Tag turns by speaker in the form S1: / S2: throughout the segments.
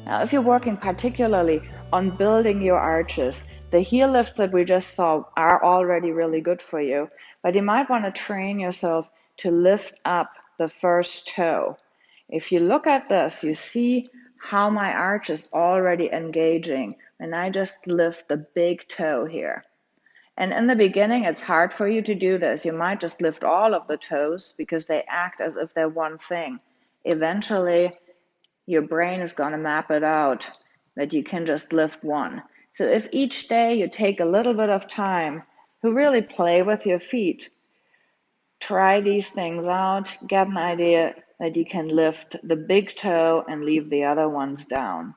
S1: Now, if you're working particularly on building your arches, the heel lifts that we just saw are already really good for you, but you might want to train yourself to lift up the first toe. If you look at this, you see how my arch is already engaging, and I just lift the big toe here. And in the beginning, it's hard for you to do this. You might just lift all of the toes because they act as if they're one thing. Eventually, your brain is going to map it out that you can just lift one. So if each day you take a little bit of time to really play with your feet, try these things out, get an idea that you can lift the big toe and leave the other ones down.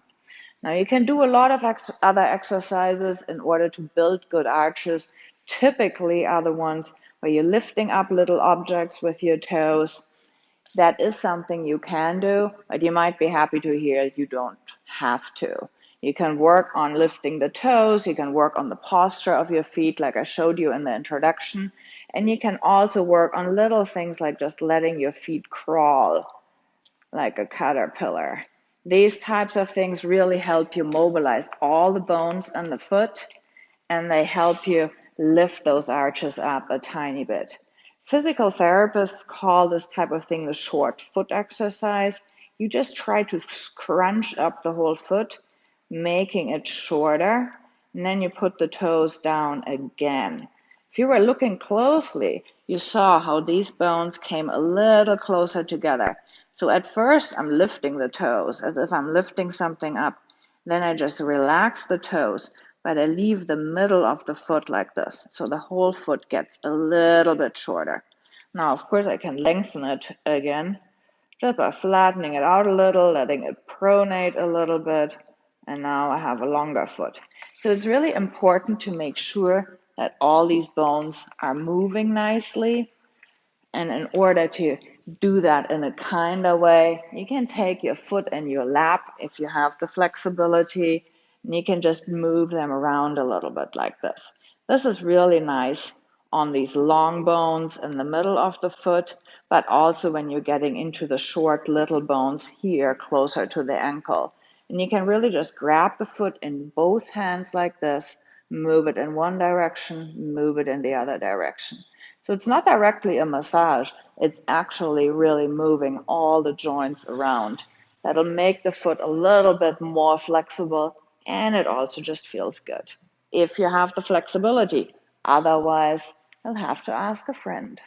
S1: Now you can do a lot of other exercises in order to build good arches. Typically are the ones where you're lifting up little objects with your toes. That is something you can do, but you might be happy to hear you don't have to. You can work on lifting the toes, you can work on the posture of your feet like I showed you in the introduction, and you can also work on little things like just letting your feet crawl like a caterpillar. These types of things really help you mobilize all the bones in the foot, and they help you lift those arches up a tiny bit. Physical therapists call this type of thing the short foot exercise. You just try to scrunch up the whole foot, making it shorter, and then you put the toes down again. If you were looking closely, you saw how these bones came a little closer together. So at first, I'm lifting the toes as if I'm lifting something up. Then I just relax the toes, but I leave the middle of the foot like this. So the whole foot gets a little bit shorter. Now, of course, I can lengthen it again just by flattening it out a little, letting it pronate a little bit, and now I have a longer foot. So it's really important to make sure that all these bones are moving nicely. And in order to do that in a kind of way, you can take your foot in your lap if you have the flexibility, and you can just move them around a little bit like this. This is really nice on these long bones in the middle of the foot, but also when you're getting into the short little bones here closer to the ankle. And you can really just grab the foot in both hands like this, move it in one direction, move it in the other direction. So it's not directly a massage, it's actually really moving all the joints around. That'll make the foot a little bit more flexible, and it also just feels good if you have the flexibility. Otherwise, you'll have to ask a friend.